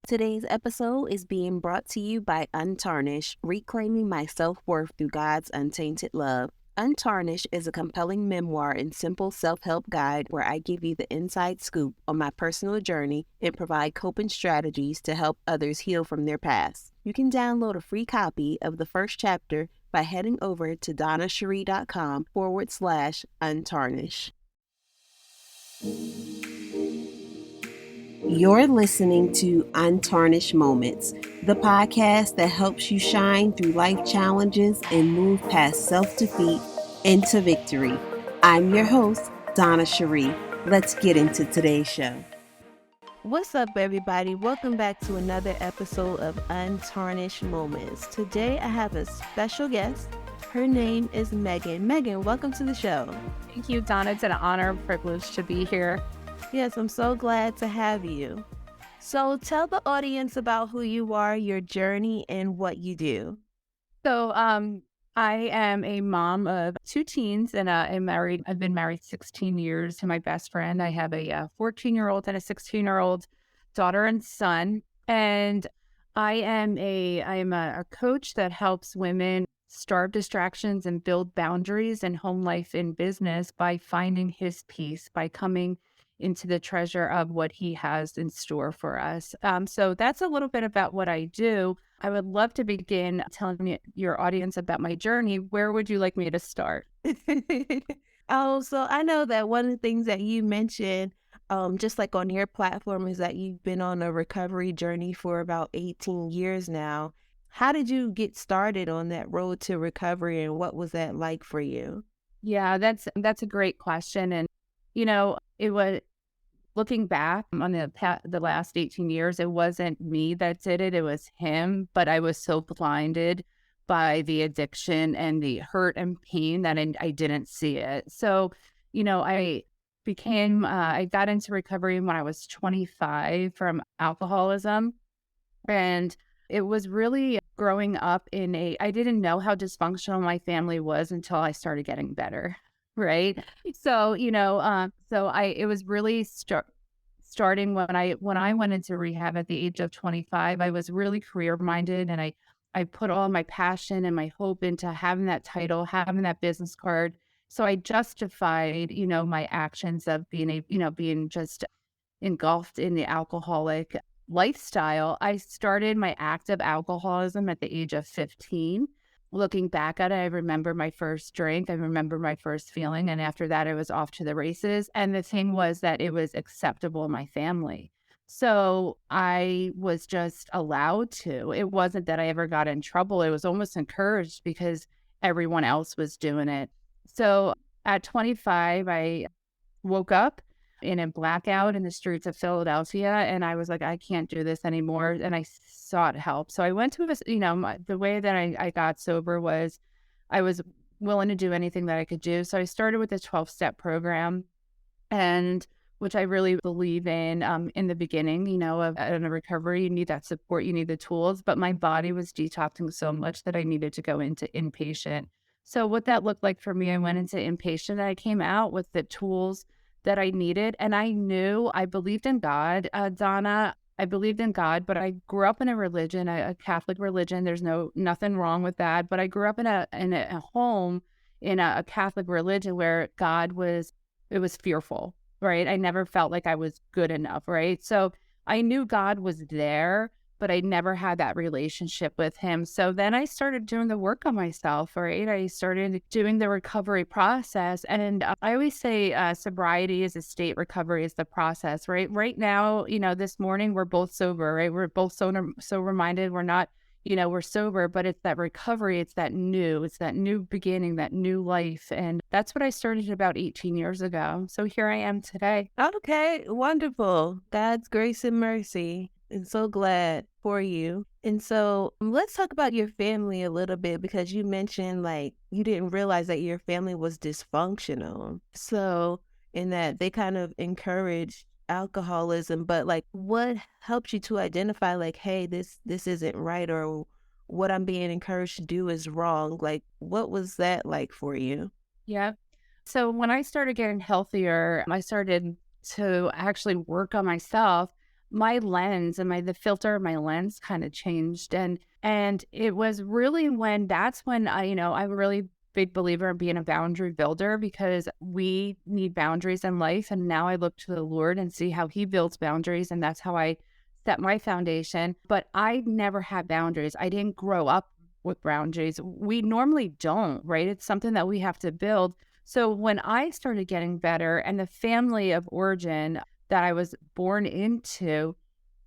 Today's episode is being brought to you by Untarnished, Reclaiming My Self-Worth Through God's Untainted Love. Untarnished is a compelling memoir and simple self-help guide where I give you the inside scoop on my personal journey and provide coping strategies to help others heal from their past. You can download a free copy of the first chapter by heading over to donnacherie.com/untarnished. You're listening to Untarnished Moments, the podcast that helps you shine through life challenges and move past self-defeat into victory. I'm your host, Donna Cherie. Let's get into today's show. What's up, everybody? Welcome back to another episode of Untarnished Moments. Today, I have a special guest. Her name is Meghan. Meghan, welcome to the show. Thank you, Donna. It's an honor and privilege to be here. Yes, I'm so glad to have you. So tell the audience about who you are, your journey, and what you do. So, I am a mom of two teens, and I'm married. I've been married 16 years to my best friend. I have a 14-year-old and a 16-year-old daughter and son. And I am a coach that helps women starve distractions and build boundaries in home life and business by finding his peace, by coming into the treasure of what he has in store for us. So that's a little bit about what I do. I would love to begin telling your audience about my journey. Where would you like me to start? So I know that one of the things that you mentioned, just like on your platform, is that you've been on a recovery journey for about 18 years now. How did you get started on that road to recovery, and what was that like for you? Yeah, that's a great question. And, it was looking back on the last 18 years, it wasn't me that did it. It was him. But I was so blinded by the addiction and the hurt and pain that I didn't see it. So, I got into recovery when I was 25 from alcoholism. And it was really growing up I didn't know how dysfunctional my family was until I started getting better. Right. So, it was really starting when I went into rehab at the age of 25. I was really career minded, and I put all my passion and my hope into having that title, having that business card. So I justified, my actions of being just engulfed in the alcoholic lifestyle. I started my active alcoholism at the age of 15. Looking back at it, I remember my first drink. I remember my first feeling. And after that, I was off to the races. And the thing was that it was acceptable in my family. So I was just allowed to. It wasn't that I ever got in trouble. It was almost encouraged because everyone else was doing it. So at 25, I woke up in a blackout in the streets of Philadelphia, and I was like, I can't do this anymore. And I sought help. So I went to the way that I got sober was I was willing to do anything that I could do. So I started with a 12-step program, and which I really believe in the beginning, in a recovery, you need that support, you need the tools. But my body was detoxing so much that I needed to go into inpatient. So what that looked like for me, I went into inpatient, and I came out with the tools that I needed. And I believed in God, Donna. I believed in God, but I grew up in a religion, a Catholic religion. There's nothing wrong with that. But I grew up in a home in a Catholic religion where it was fearful, right? I never felt like I was good enough, right? So I knew God was there, but I never had that relationship with him. So then I started doing the work on myself, right? I started doing the recovery process. And I always say sobriety is a state, recovery is the process, right? Right now, this morning we're both sober, right? We're both so reminded we're not, we're sober, but it's that recovery. It's that new beginning, that new life. And that's what I started about 18 years ago. So here I am today. Okay, wonderful. God's grace and mercy. And so glad for you. And so let's talk about your family a little bit, because you mentioned like you didn't realize that your family was dysfunctional. So in that they kind of encouraged alcoholism, but like what helped you to identify like, hey, this isn't right, or what I'm being encouraged to do is wrong? Like what was that like for you? Yeah. So when I started getting healthier, I started to actually work on myself. my lens and the filter of my lens kind of changed. And it was really when that's when I'm a really big believer in being a boundary builder, because we need boundaries in life. And now I look to the Lord and see how he builds boundaries. And that's how I set my foundation. But I never had boundaries. I didn't grow up with boundaries. We normally don't, right? It's something that we have to build. So when I started getting better, and the family of origin that I was born into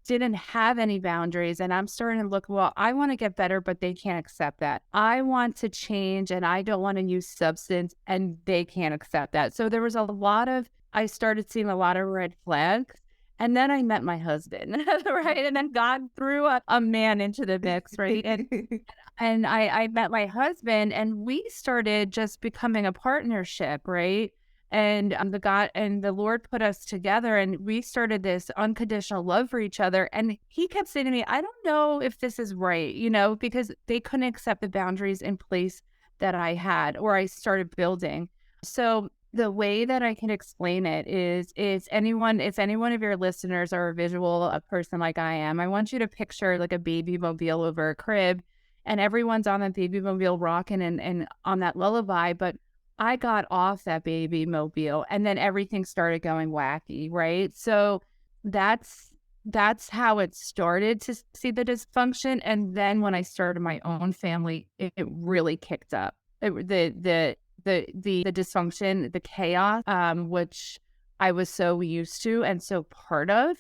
didn't have any boundaries, and I'm starting to look, well, I want to get better, but they can't accept that. I want to change and I don't want to use substance, and they can't accept that. So there was I started seeing a lot of red flags. And then I met my husband, right? And then God threw a man into the mix, right? And I met my husband, and we started just becoming a partnership, right? And the Lord put us together, and we started this unconditional love for each other. And he kept saying to me, I don't know if this is right, because they couldn't accept the boundaries in place that I had, or I started building. So the way that I can explain it is, if any one of your listeners are a person like I am, I want you to picture like a baby mobile over a crib, and everyone's on that baby mobile rocking and on that lullaby. But I got off that baby mobile, and then everything started going wacky, right? So that's how it started to see the dysfunction. And then when I started my own family, it really kicked up. The dysfunction, the chaos, which I was so used to and so part of,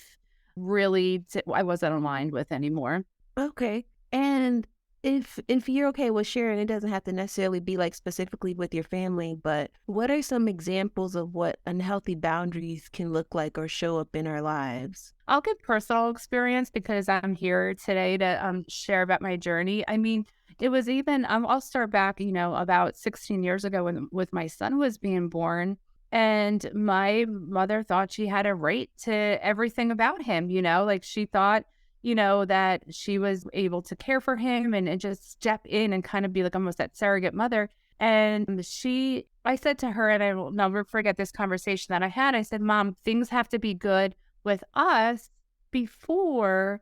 I wasn't aligned with anymore. Okay. And if you're okay with sharing, it doesn't have to necessarily be like specifically with your family, but what are some examples of what unhealthy boundaries can look like or show up in our lives? I'll give personal experience because I'm here today to share about my journey. I mean, it was even I'll start back, about 16 years ago when with my son was being born, and my mother thought she had a right to everything about him. Like she thought, that she was able to care for him and just step in and kind of be like almost that surrogate mother. And I said to her, and I will never forget this conversation that I had. I said, Mom, things have to be good with us before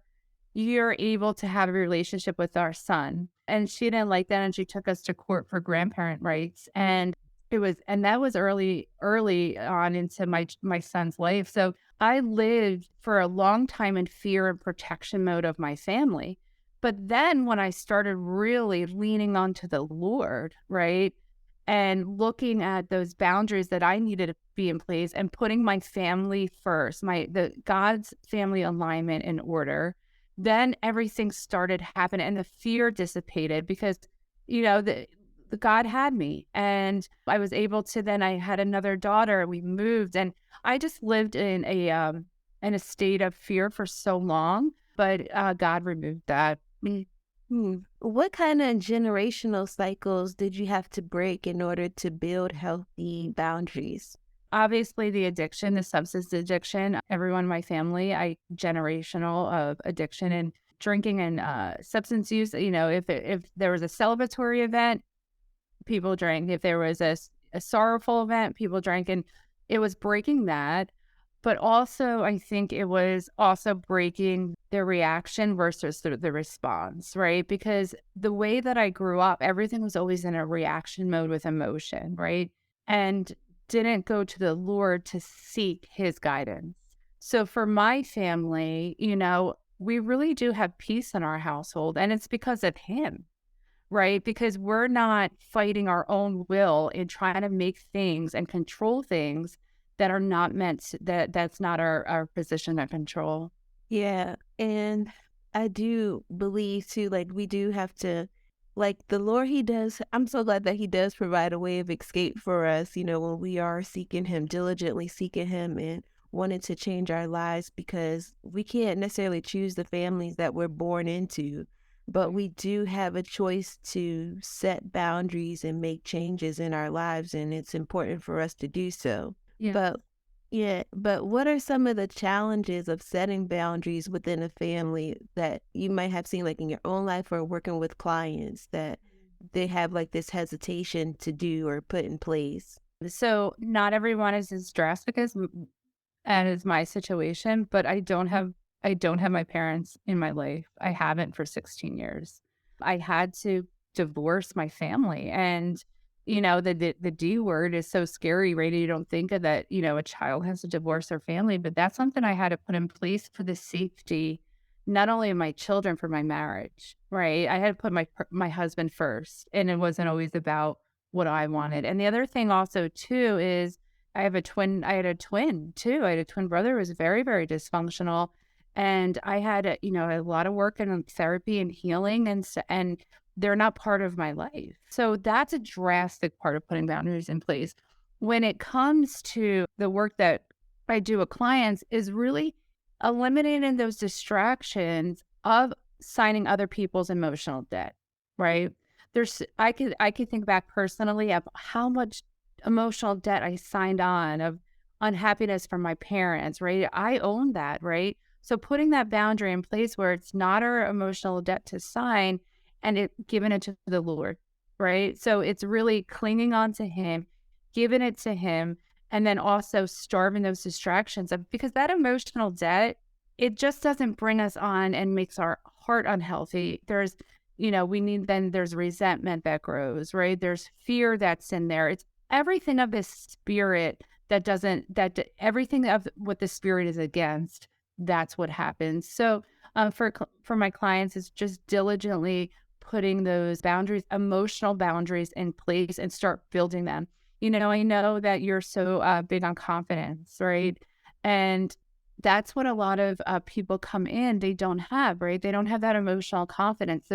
you're able to have a relationship with our son. And she didn't like that. And she took us to court for grandparent rights. And that was early on into my son's life. So I lived for a long time in fear and protection mode of my family. But then when I started really leaning onto the Lord, right? And looking at those boundaries that I needed to be in place, and putting my family first, the God's family alignment in order, then everything started happening and the fear dissipated, because, the God had me, and I was able to, then I had another daughter, we moved, and I just lived in a state of fear for so long, but God removed that. What kind of generational cycles did you have to break in order to build healthy boundaries? Obviously, the substance addiction, everyone in my family, generational of addiction and drinking and substance use. If there was a celebratory event, people drank. If there was a sorrowful event, people drank. And it was breaking that. But also, I think it was also breaking the reaction versus the response, right? Because the way that I grew up, everything was always in a reaction mode with emotion, right? And didn't go to the Lord to seek his guidance. So for my family, we really do have peace in our household, and it's because of him, right? Because we're not fighting our own will and trying to make things and control things that are not that's not our position of control. Yeah, and I do believe too, like we do have to, like the Lord, He does. I'm so glad that He does provide a way of escape for us, when we are seeking Him, diligently seeking Him and wanting to change our lives, because we can't necessarily choose the families that we're born into, but we do have a choice to set boundaries and make changes in our lives, and it's important for us to do so. Yeah. But yeah, but what are some of the challenges of setting boundaries within a family that you might have seen like in your own life or working with clients that they have like this hesitation to do or put in place? So not everyone is as drastic as my situation, but I don't have I don't have my parents in my life. I haven't for 16 years. I had to divorce my family. And, the D word is so scary, right? You don't think of that, a child has to divorce their family, but that's something I had to put in place for the safety, not only of my children, for my marriage, right? I had to put my husband first, and it wasn't always about what I wanted. And the other thing also too is I had a twin too. I had a twin brother who was very, very dysfunctional. And I had a lot of work and therapy and healing, and they're not part of my life. So that's a drastic part of putting boundaries in place. When it comes to the work that I do with clients, is really eliminating those distractions of signing other people's emotional debt, right? I could think back personally of how much emotional debt I signed on, of unhappiness from my parents, right? I own that, right? So putting that boundary in place where it's not our emotional debt to sign, and giving it to the Lord, right? So it's really clinging on to Him, giving it to Him, and then also starving those distractions because that emotional debt, it just doesn't bring us on and makes our heart unhealthy. There's resentment that grows, right? There's fear that's in there. It's everything of this spirit everything of what the spirit is against, that's what happens. So for my clients, is just diligently putting those boundaries, emotional boundaries, in place and start building them. I know that you're so big on confidence, right? And that's what a lot of people come in, they don't have, right? They don't have that emotional confidence.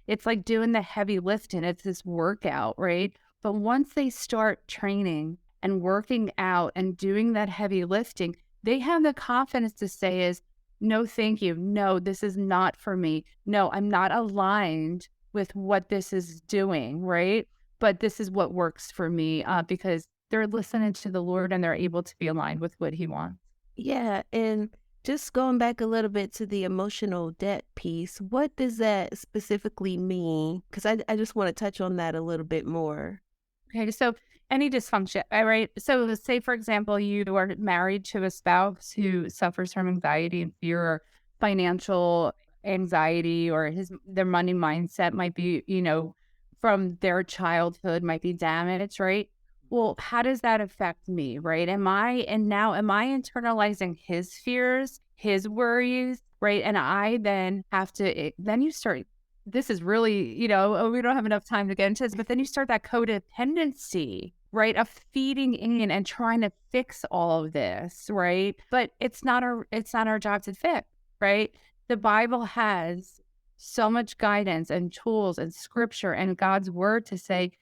It's like doing the heavy lifting. It's this workout, right? But once they start training and working out and doing that heavy lifting, they have the confidence to say is, no, thank you. No, this is not for me. No, I'm not aligned with what this is doing, right? But this is what works for me, because they're listening to the Lord and they're able to be aligned with what He wants. Yeah, and just going back a little bit to the emotional debt piece, what does that specifically mean? Because I just want to touch on that a little bit more. Okay, so any dysfunction, right? So say, for example, you are married to a spouse who suffers from anxiety and fear, or financial anxiety, or their money mindset might be, from their childhood might be damaged, right? Well, how does that affect me, right? Am I internalizing his fears, his worries, right? And I then have to, then you start, this is really, oh, we don't have enough time to get into this, but then you start that codependency, right, of feeding in and trying to fix all of this, right? But it's not our job to fix, right? The Bible has so much guidance and tools and scripture and God's word to say,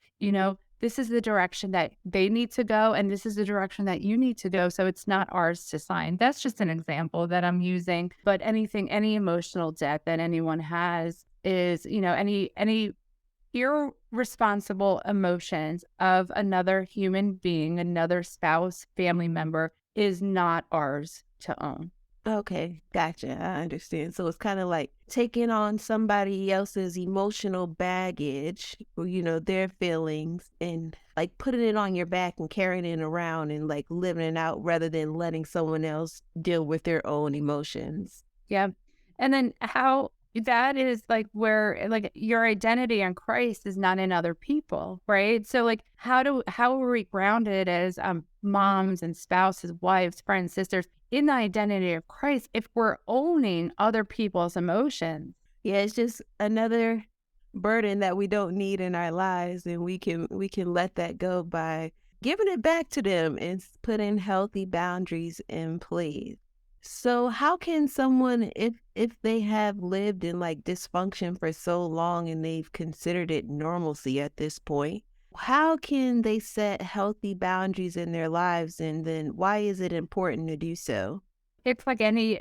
this is the direction that they need to go, and this is the direction that you need to go. So it's not ours to sign. That's just an example that I'm using. But any emotional debt that anyone has is, any irresponsible emotions of another human being, another spouse, family member, is not ours to own. Okay, gotcha. I understand. So it's kind of like taking on somebody else's emotional baggage, or, their feelings, and like putting it on your back and carrying it around and like living it out rather than letting someone else deal with their own emotions. Yeah. And then how that is like where like your identity in Christ is not in other people, right? So like how are we grounded as moms and spouses, wives, friends, sisters in the identity of Christ if we're owning other people's emotions? Yeah, it's just another burden that we don't need in our lives, and we can let that go by giving it back to them and putting healthy boundaries in place. So how can someone, if they have lived in like dysfunction for so long and they've considered it normalcy at this point, how can they set healthy boundaries in their lives, and then why is it important to do so? It's like any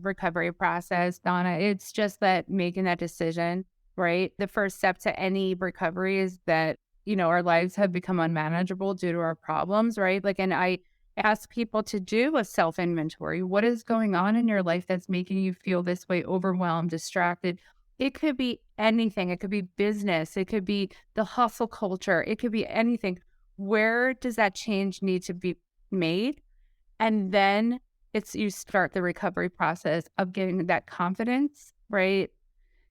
recovery process, Donna. It's just that making that decision, right? The first step to any recovery is that, our lives have become unmanageable due to our problems, right? Like, and I ask people to do a self inventory. What is going on in your life that's making you feel this way, overwhelmed, distracted? It could be anything. It could be business. It could be the hustle culture. It could be anything. Where does that change need to be made? And then It's you start the recovery process of getting that confidence, right?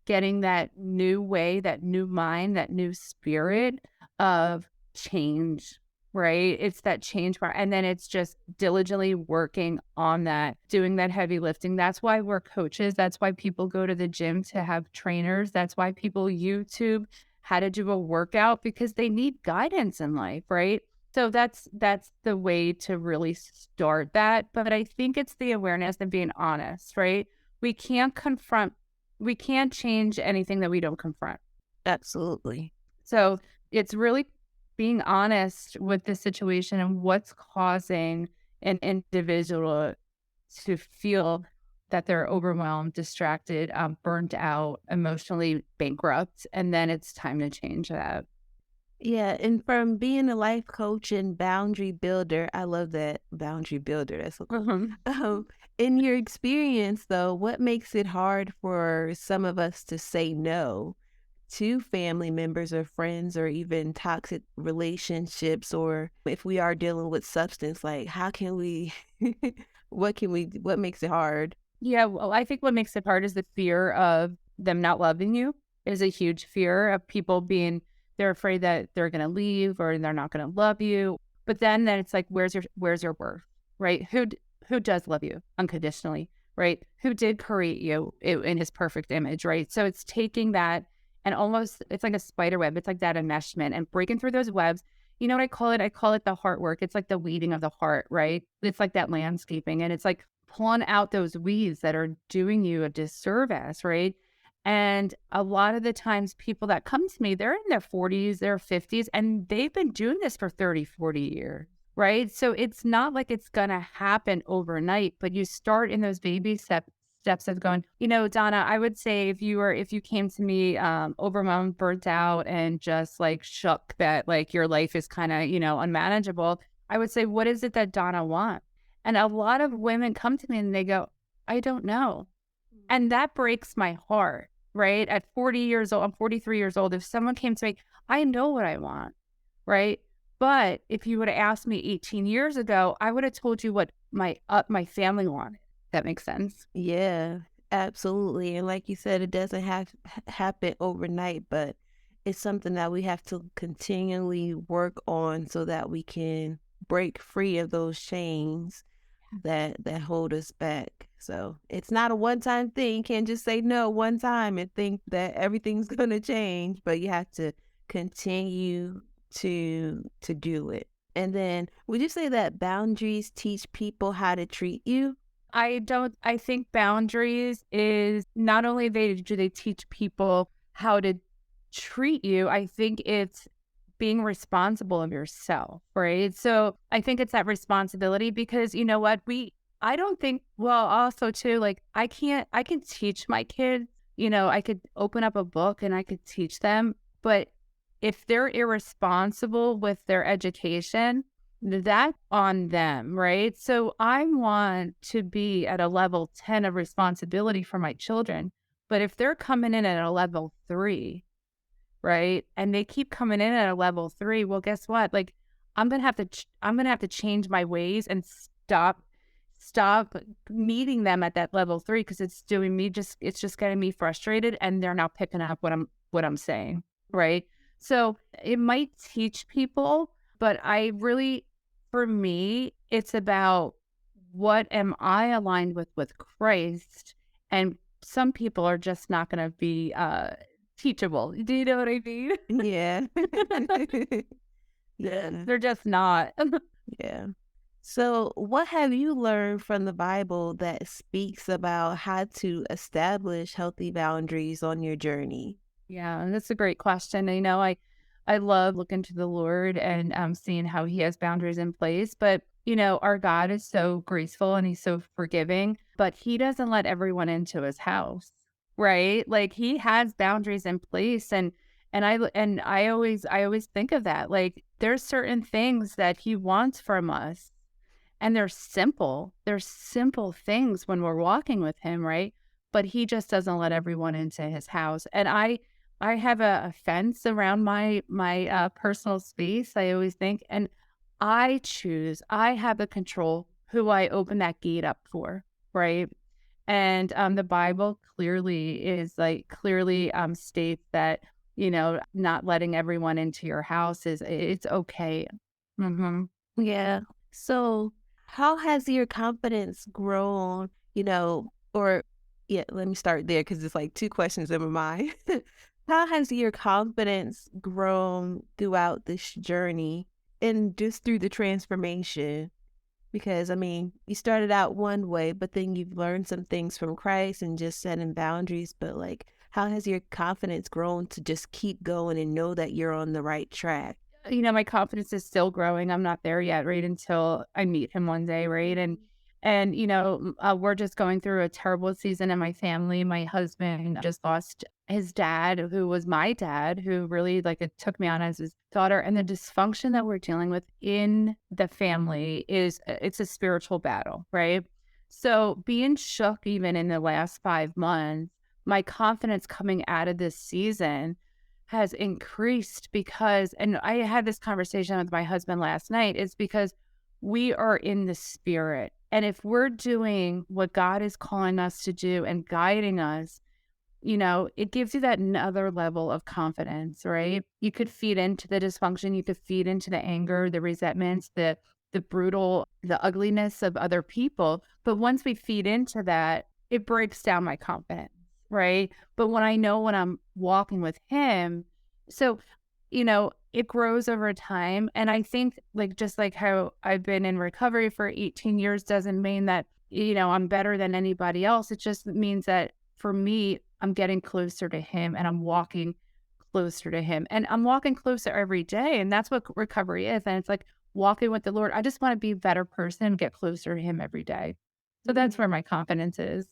Getting that new way, that new mind, that new spirit of change, right? It's that change part. And then it's just diligently working on that, doing that heavy lifting. That's why we're coaches. That's why people go to the gym to have trainers. That's why people YouTube how to do a workout because they need guidance in life, right? So that's the way to really start that. But I think it's the awareness and being honest, right? We can't confront we can't change anything that we don't confront. Absolutely. So it's really being honest with the situation and what's causing an individual to feel that they're overwhelmed, distracted, burnt out, emotionally bankrupt. And then it's time to change that. Yeah, and from being a life coach and boundary builder, I love that boundary builder. That's so cool. Mhm. Um, in your experience, though, what makes it hard for some of us to say no to family members or friends or even toxic relationships? Or if we are dealing with substance, like how can we, what makes it hard? Yeah, well, I think what makes it hard is the fear of them not loving you is a huge fear of people being they're afraid that they're going to leave or they're not going to love you. But then it's like where's your worth, right? Who does love you unconditionally, right? Who did create you in his perfect image, right? So it's taking that and almost it's like a spider web. It's like that enmeshment and breaking through those webs. You know what I call it? I call it the heart work. It's like the weeding of the heart, right? It's like that landscaping and it's like pulling out those weeds that are doing you a disservice, right? And a lot of the times people that come to me, they're in their 40s, their 50s, and they've been doing this for 30, 40 years, right? So it's not like it's going to happen overnight, but you start in those steps of going, Donna, I would say if you came to me overwhelmed, burnt out, and just like shook that like your life is kind of, unmanageable, I would say, what is it that Donna wants? And a lot of women come to me and they go, I don't know. And that breaks my heart, right? At 40 years old, I'm 43 years old. If someone came to me, I know what I want, right? But if you would have asked me 18 years ago, I would have told you what my family wanted. That makes sense. Yeah, absolutely. And like you said, it doesn't happen overnight, but it's something that we have to continually work on so that we can break free of those chains that hold us back. So it's not a one-time thing. You can't just say no one time and think that everything's gonna change, but you have to continue to do it. And then would you say that boundaries teach people how to treat you? I think boundaries is not only do they teach people how to treat you, I think it's being responsible of yourself, right? So I think it's that responsibility because you know what? I don't think, well, also too, like I can teach my kids, I could open up a book and I could teach them, but if they're irresponsible with their education, that's on them, right? So I want to be at a level 10 of responsibility for my children. But if they're coming in at a level 3, right? And they keep coming in at a level 3, well, guess what? Like I'm going to have to change my ways and stop meeting them at that level 3 because it's just getting me frustrated and they're not picking up what I'm saying, right? So it might teach people, but for me, it's about what am I aligned with Christ? And some people are just not going to be teachable. Do you know what I mean? Yeah. Yeah. They're just not. Yeah. So, what have you learned from the Bible that speaks about how to establish healthy boundaries on your journey? Yeah, and that's a great question. I love looking to the Lord and seeing how He has boundaries in place. But our God is so graceful and He's so forgiving, but He doesn't let everyone into His house, right? Like He has boundaries in place, and I always think of that. Like there's certain things that He wants from us, and they're simple. They're simple things when we're walking with Him, right? But He just doesn't let everyone into His house, and I have a fence around my personal space, I always think, and I have the control who I open that gate up for, right? And the Bible clearly states that, not letting everyone into your house it's okay. Mhm. Yeah. So, how has your confidence grown, or yeah, let me start there because it's like two questions in my mind. How has your confidence grown throughout this journey and just through the transformation? Because I mean, you started out one way, but then you've learned some things from Christ and just setting boundaries. But like, how has your confidence grown to just keep going and know that you're on the right track? My confidence is still growing. I'm not there yet, right? Until I meet him one day, right? And we're just going through a terrible season in my family. My husband just lost his dad, who was my dad, who really like it took me on as his daughter. And the dysfunction that we're dealing with in the family it's a spiritual battle, right? So being shook even in the last 5 months, my confidence coming out of this season has increased because and I had this conversation with my husband last night, is because we are in the spirit. And if we're doing what God is calling us to do and guiding us, it gives you that another level of confidence, right? You could feed into the dysfunction, you could feed into the anger, the resentments, the brutal, the ugliness of other people. But once we feed into that, it breaks down my confidence, right? But when I'm walking with him, so it grows over time. And I think like just like how I've been in recovery for 18 years doesn't mean that, I'm better than anybody else. It just means that for me, I'm getting closer to him and I'm walking closer to him. And I'm walking closer every day. And that's what recovery is. And it's like walking with the Lord. I just want to be a better person, get closer to him every day. So that's where my confidence is.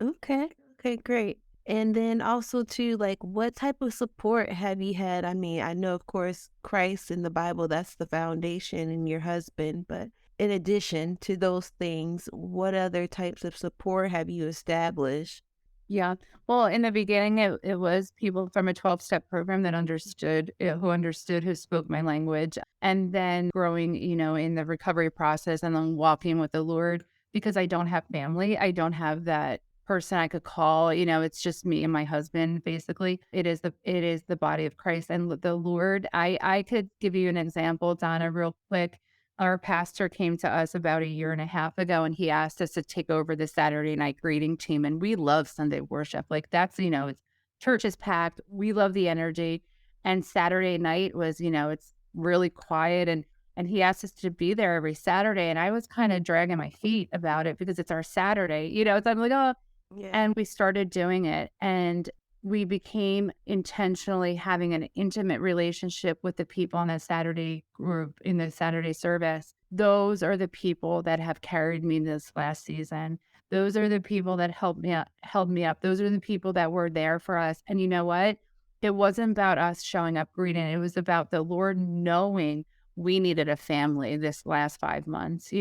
Okay. Okay, great. And then also too, like what type of support have you had? I mean, I know of course Christ in the Bible, that's the foundation and your husband, but in addition to those things, what other types of support have you established? Yeah. Well, in the beginning, it was people from a 12-step program that understood, who spoke my language. And then growing, in the recovery process and then walking with the Lord, because I don't have family. I don't have that person I could call. It's just me and my husband, basically. It is the body of Christ and the Lord. I could give you an example, Donna, real quick. Our pastor came to us about a year and a half ago, and he asked us to take over the Saturday night greeting team. And we love Sunday worship. Like that's, it's church is packed. We love the energy. And Saturday night was, it's really quiet. And he asked us to be there every Saturday. And I was kind of dragging my feet about it because it's our Saturday, so I'm like, oh, Yeah. and we started doing it, and we became intentionally having an intimate relationship with the people in the Saturday group, in the Saturday service. Those are the people that have carried me this last season. Those are the people that held me up. Those are the people that were there for us. And you know what? It wasn't about us showing up greeting. It was about the Lord knowing we needed a family this last 5 months,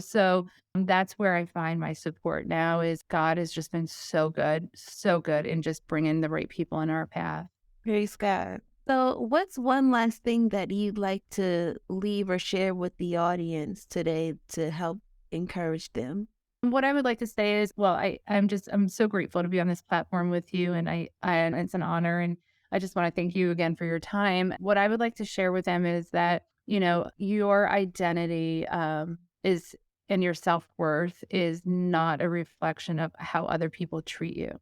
So that's where I find my support now is God has just been so good in just bringing the right people in our path. Praise God. So, what's one last thing that you'd like to leave or share with the audience today to help encourage them? What I would like to say is, well, I'm so grateful to be on this platform with you, and and it's an honor, and I just want to thank you again for your time. What I would like to share with them is that your identity is and your self worth is not a reflection of how other people treat you,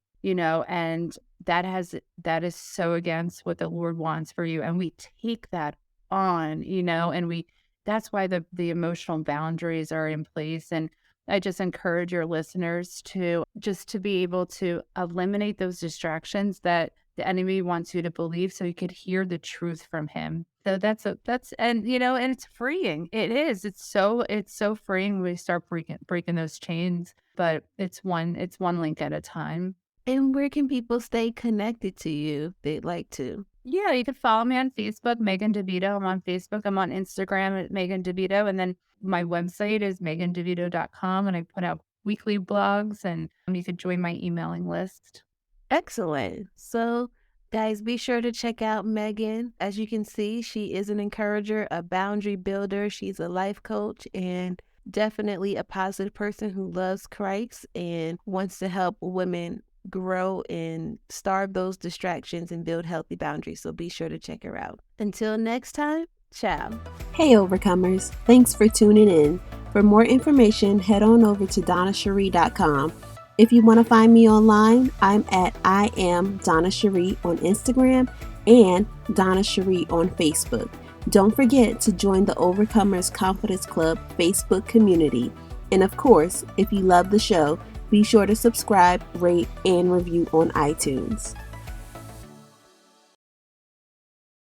and that is so against what the Lord wants for you, and we take that on, and we that's why the emotional boundaries are in place. And I just encourage your listeners to be able to eliminate those distractions that the enemy wants you to believe so you could hear the truth from him. So that's and it's freeing. It is. It's so freeing when we start breaking those chains, but it's one link at a time. And where can people stay connected to you if they'd like to? Yeah, you can follow me on Facebook, Megan DeVito. I'm on Facebook. I'm on Instagram at Megan DeVito. And then my website is megandevito.com. And I put out weekly blogs, and you could join my emailing list. Excellent. So, guys, be sure to check out Megan. As you can see, she is an encourager, a boundary builder. She's a life coach, and definitely a positive person who loves Christ and wants to help women grow and starve those distractions and build healthy boundaries. So be sure to check her out. Until next time, ciao. Hey, Overcomers. Thanks for tuning in. For more information, head on over to donnacherie.com. If you want to find me online, I'm at I am Donna Cherie on Instagram and Donna Cherie on Facebook. Don't forget to join the Overcomers Confidence Club Facebook community. And of course, if you love the show, be sure to subscribe, rate, and review on iTunes.